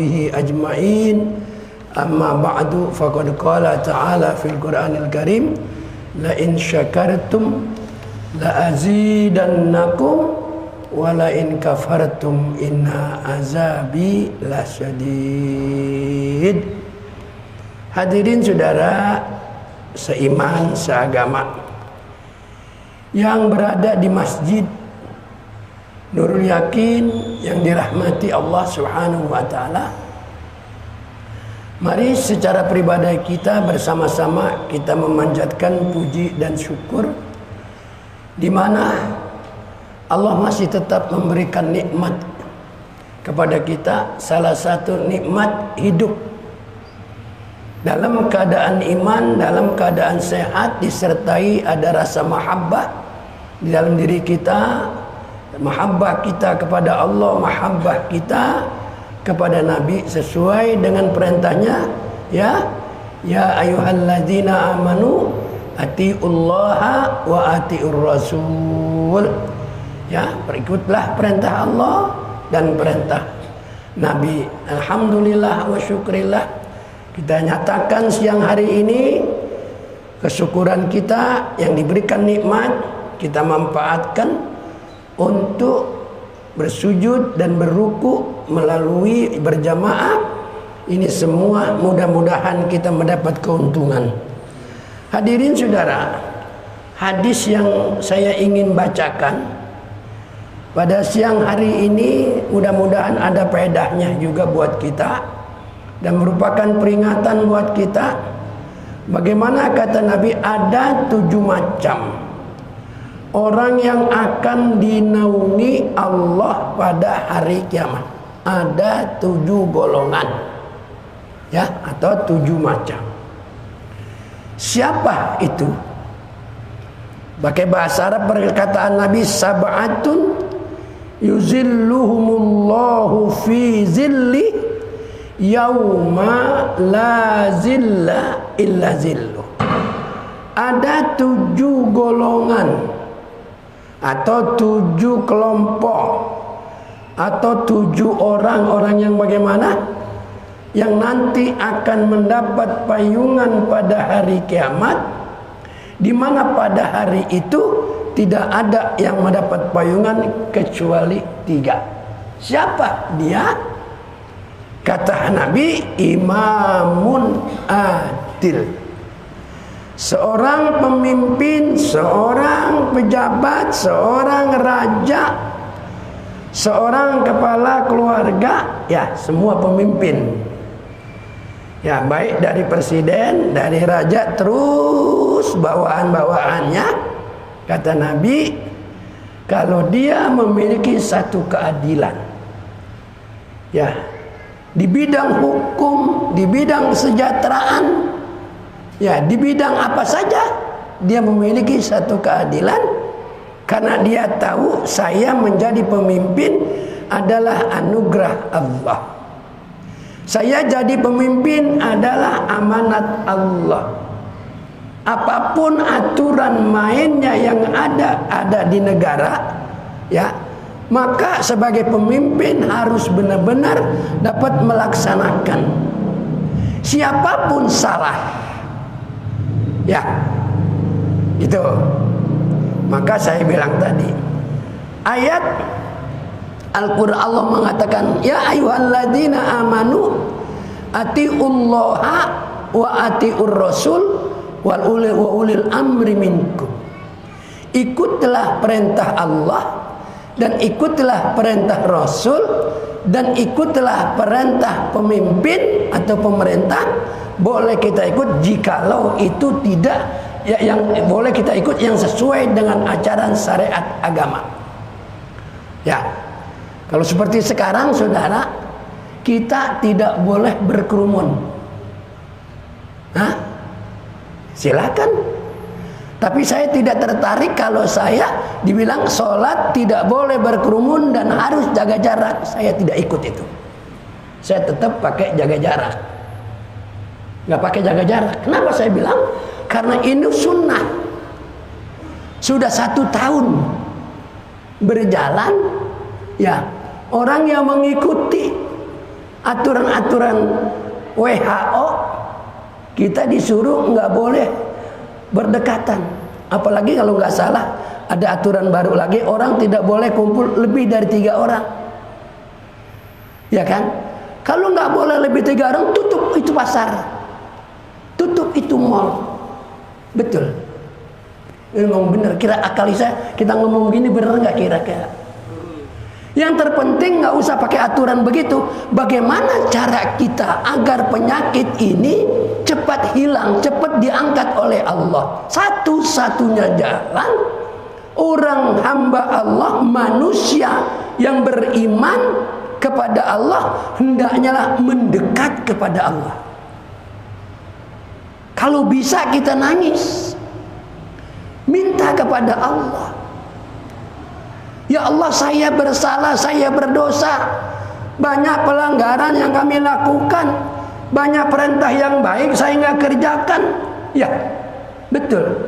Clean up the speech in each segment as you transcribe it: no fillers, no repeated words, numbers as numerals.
ajma'in. Amma ba'du, faqad qala ta'ala fil Qur'anil Karim, la in syakartum la azidannakum wa la in kafartum inna azabi lasyadid. Hadirin saudara seiman, seagama yang berada di Masjid Nurul Yakin yang dirahmati Allah Subhanahu wa Ta'ala. Mari secara pribadi kita bersama-sama kita memanjatkan puji dan syukur, di mana Allah masih tetap memberikan nikmat kepada kita. Salah satu nikmat hidup dalam keadaan iman, dalam keadaan sehat, disertai ada rasa mahabbah di dalam diri kita. Mahabbah kita kepada Allah, mahabbah kita kepada Nabi sesuai dengan perintahnya, ya ayyuhalladzina amanu atiullaha wa atiur rasul. Ya, berikutlah perintah Allah dan perintah Nabi. Alhamdulillah wa syukrillah, kita nyatakan siang hari ini kesyukuran kita yang diberikan nikmat kita manfaatkan untuk bersujud dan berruku melalui berjamaah. Ini semua mudah-mudahan kita mendapat keuntungan. Hadirin saudara, hadis yang saya ingin bacakan pada siang hari ini mudah-mudahan ada faedahnya juga buat kita dan merupakan peringatan buat kita. Bagaimana kata Nabi, ada 7 macam orang yang akan dinaungi Allah pada hari kiamat. Ada 7 golongan, ya, atau 7 macam. Siapa itu? Pakai bahasa Arab perkataan Nabi, sab'atun yuzilluhumullahu fi zilli yauma la zilla illa zilluh. Ada 7 golongan atau 7 kelompok atau 7 orang yang bagaimana, yang nanti akan mendapat payungan pada hari kiamat, di mana pada hari itu tidak ada yang mendapat payungan kecuali 3. Siapa dia? Kata Nabi, imamun adil. Seorang pemimpin, seorang pejabat, seorang raja, seorang kepala keluarga, ya, semua pemimpin. Ya, baik dari presiden, dari raja, terus bawaan-bawaannya. Kata Nabi, kalau dia memiliki satu keadilan, ya, di bidang hukum, di bidang kesejahteraan, ya, di bidang apa saja dia memiliki satu keadilan, karena dia tahu saya menjadi pemimpin adalah anugerah Allah. Saya jadi pemimpin adalah amanat Allah. Apapun aturan mainnya yang ada di negara, ya, maka sebagai pemimpin harus benar-benar dapat melaksanakan. Siapapun salah, ya, itu. Maka saya bilang tadi, ayat Al-Quran Allah mengatakan, ya ayyuhalladzina amanu atiullaha wa atiur rasul wa ulil amri minkum. Ikutlah perintah Allah dan ikutlah perintah Rasul dan ikutlah perintah pemimpin atau pemerintah. Boleh kita ikut jikalau itu tidak, ya, yang boleh kita ikut yang sesuai dengan ajaran syariat agama. Ya, kalau seperti sekarang saudara, kita tidak boleh berkerumun. Hah? Silakan. Tapi saya tidak tertarik kalau saya dibilang sholat tidak boleh berkerumun dan harus jaga jarak. Saya tidak ikut itu. Saya tetap pakai jaga jarak. Nggak pakai jaga jarak. Kenapa saya bilang? Karena ini sunnah. Sudah 1 tahun berjalan, ya, orang yang mengikuti aturan-aturan WHO kita disuruh nggak boleh berdekatan. Apalagi kalau nggak salah ada aturan baru lagi, orang tidak boleh kumpul lebih dari 3 orang. Ya kan? Kalau nggak boleh lebih 3 orang, tutup itu pasar, tutup itu mall. Betul. Ini ngomong bener. Kira akal kita ngomong gini bener nggak kira-kira? Yang terpenting nggak usah pakai aturan begitu. Bagaimana cara kita agar penyakit ini cepat hilang, cepat diangkat oleh Allah? Satu-satunya jalan, orang hamba Allah, manusia yang beriman kepada Allah, hendaknya mendekat kepada Allah. Kalau bisa kita nangis, minta kepada Allah. Ya Allah, saya bersalah, saya berdosa. Banyak pelanggaran yang kami lakukan, banyak perintah yang baik saya nggak kerjakan. Ya, betul.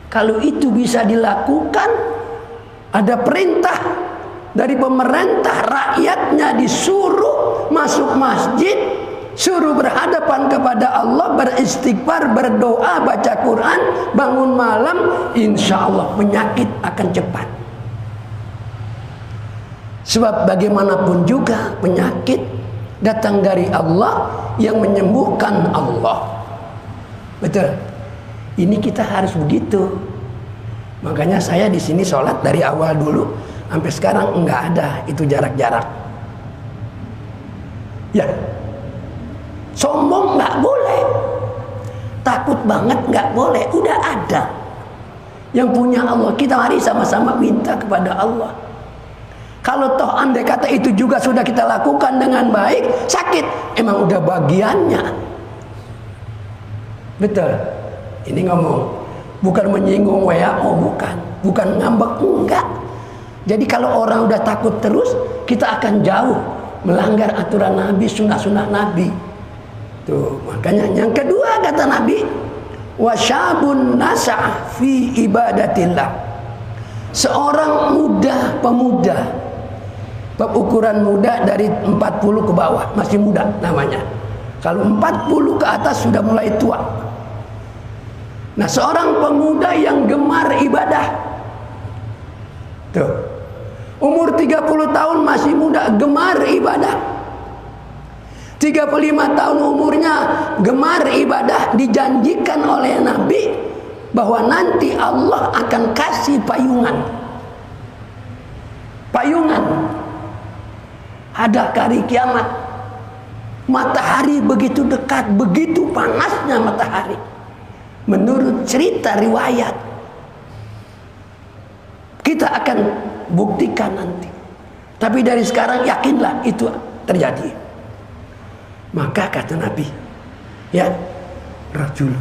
Kalau itu bisa dilakukan, ada perintah dari pemerintah, rakyatnya disuruh masuk masjid, suruh berhadapan kepada Allah, beristighfar, berdoa, baca Quran, bangun malam, insya Allah penyakit akan cepat. Sebab bagaimanapun juga penyakit datang dari Allah, yang menyembuhkan Allah. Betul. Ini kita harus begitu. Makanya saya di sini sholat dari awal dulu sampai sekarang enggak ada itu jarak-jarak. Ya. Sombong nggak boleh, takut banget nggak boleh, udah ada yang punya Allah. Kita mari sama-sama minta kepada Allah. Kalau toh andai kata itu juga sudah kita lakukan dengan baik, sakit emang udah bagiannya. Betul. Ini ngomong bukan menyinggung WHO, bukan ngambek, enggak. Jadi kalau orang udah takut terus, kita akan jauh melanggar aturan Nabi, sunnah-sunnah Nabi. Tuh, makanya yang kedua kata Nabi, wasyabun nas'a fi ibadatillah. Seorang muda, pemuda, ukuran muda dari 40 ke bawah, masih muda namanya. Kalau 40 ke atas sudah mulai tua. Nah, seorang pemuda yang gemar ibadah. Tuh. Umur 30 tahun masih muda, gemar ibadah. 35 tahun umurnya gemar ibadah, dijanjikan oleh Nabi bahwa nanti Allah akan kasih payungan. Payungan. Ada hari kiamat. Matahari begitu dekat, begitu panasnya matahari. Menurut cerita riwayat, kita akan buktikan nanti. Tapi dari sekarang yakinlah itu terjadi. Maka kata Nabi, ya, rajul,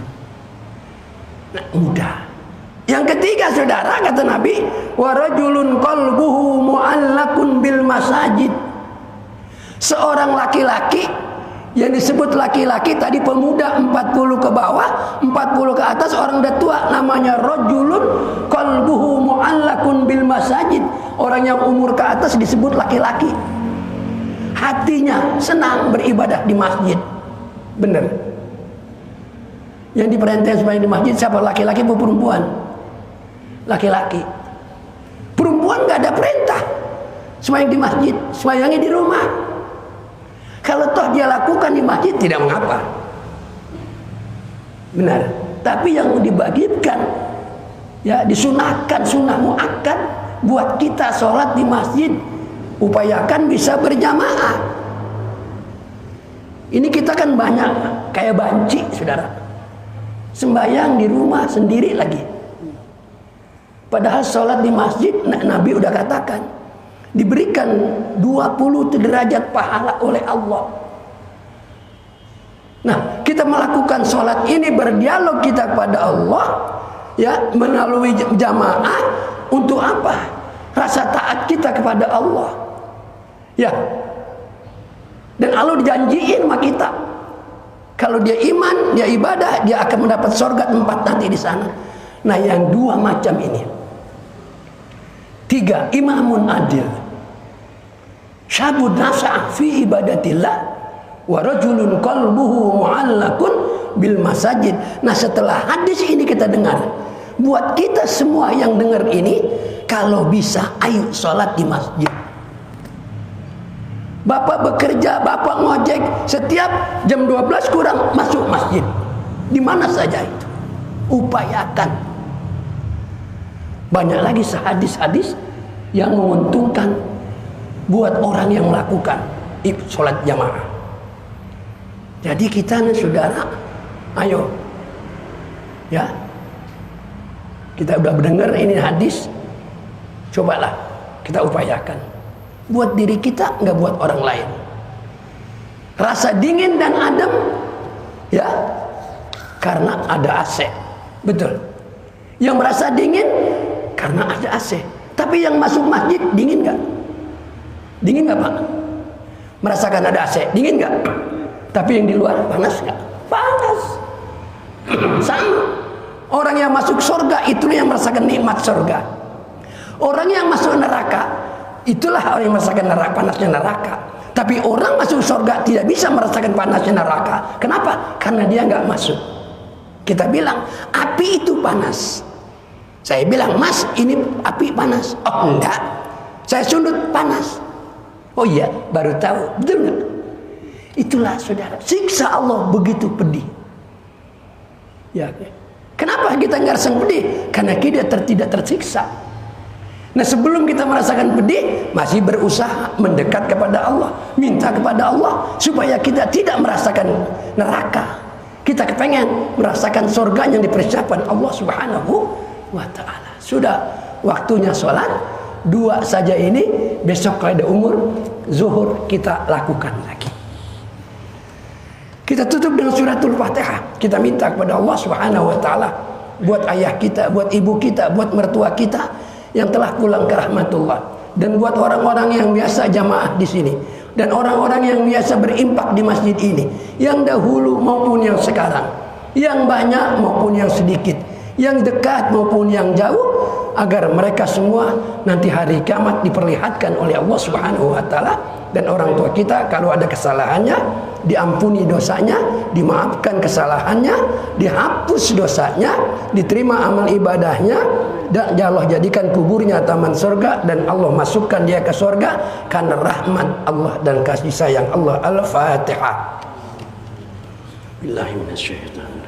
nah, muda. Yang ketiga saudara, kata Nabi, wa rajulun qalbuhu mu'allakun bil masajid. Seorang laki-laki, yang disebut laki-laki tadi pemuda 40 ke bawah, 40 ke atas, orang udah tua, namanya rajulun qalbuhu mu'allakun bil masajid. Orang yang umur ke atas disebut laki-laki. Hatinya senang beribadah di masjid. Benar. Yang diperintahkan sembahyang di masjid siapa? Laki-laki atau perempuan? Laki-laki. Perempuan gak ada perintah sembahyang di masjid, sembahyangnya di rumah. Kalau toh dia lakukan di masjid tidak mengapa. Benar. Tapi yang dibagikan, ya disunahkan, sunnah muakkad buat kita sholat di masjid. Upayakan bisa berjamaah. Ini kita kan banyak kayak banci, saudara. Sembahyang di rumah sendiri lagi. Padahal sholat di masjid, Nabi udah katakan, diberikan 20 derajat pahala oleh Allah. Nah, kita melakukan sholat ini, berdialog kita kepada Allah, ya, melalui jamaah. Untuk apa? Rasa taat kita kepada Allah. Ya. Dan Allah dijanjiin sama kita, kalau dia iman, dia ibadah, dia akan mendapat surga tempat nanti di sana. Nah, yang dua macam ini. 3, imamun adil. syabun nasa' fi ibadatillah wa rajulun qalbuhu mu'allakun bil masajid. Nah, setelah hadis ini kita dengar, buat kita semua yang dengar ini, kalau bisa ayo sholat di masjid. Bapak bekerja, bapak ngojek, setiap jam 12 kurang masuk masjid. Di mana saja itu. Upayakan. Banyak lagi hadis-hadis yang menguntungkan buat orang yang melakukan sholat jamaah. Jadi kita nih saudara, ayo, ya, kita udah mendengar ini hadis, cobalah kita upayakan. Buat diri kita, nggak buat orang lain. Rasa dingin dan adem, ya, karena ada AC, betul. Yang merasa dingin karena ada AC. Tapi yang masuk masjid dingin nggak? Dingin nggak Pak? Merasakan ada AC, dingin nggak? Tapi yang di luar panas nggak? Panas. Sama. Orang yang masuk surga itulah yang merasakan nikmat surga. Orang yang masuk neraka itulah orang yang merasakan neraka, panasnya neraka. Tapi orang masuk surga tidak bisa merasakan panasnya neraka. Kenapa? Karena dia nggak masuk. Kita bilang api itu panas. Saya bilang, Mas, ini api panas. Oh enggak, saya sundut panas. Oh iya, baru tahu. Betul nggak? Itulah saudara, siksa Allah begitu pedih. Ya, kenapa kita nggak rasa pedih? Karena kita tidak tersiksa. Nah, sebelum kita merasakan pedih, masih berusaha mendekat kepada Allah, minta kepada Allah supaya kita tidak merasakan neraka. Kita kepengen merasakan surga yang dipersiapkan Allah Subhanahu wa ta'ala. Sudah waktunya sholat, 2 saja ini, besok kalau ada umur zuhur kita lakukan lagi. Kita tutup dengan suratul Fatihah. Kita minta kepada Allah Subhanahu wa ta'ala, buat ayah kita, buat ibu kita, buat mertua kita yang telah pulang ke rahmatullah, dan buat orang-orang yang biasa jamaah di sini, dan orang-orang yang biasa berimpak di masjid ini, yang dahulu maupun yang sekarang, yang banyak maupun yang sedikit, yang dekat maupun yang jauh, agar mereka semua nanti hari kiamat diperlihatkan oleh Allah Subhanahu wa ta'ala. Dan orang tua kita kalau ada kesalahannya diampuni dosanya, dimaafkan kesalahannya, dihapus dosanya, diterima amal ibadahnya, dan Allah jadikan kuburnya taman surga, dan Allah masukkan dia ke surga karena rahmat Allah dan kasih sayang Allah. Al-Fatihah. Billahi minasyaitonir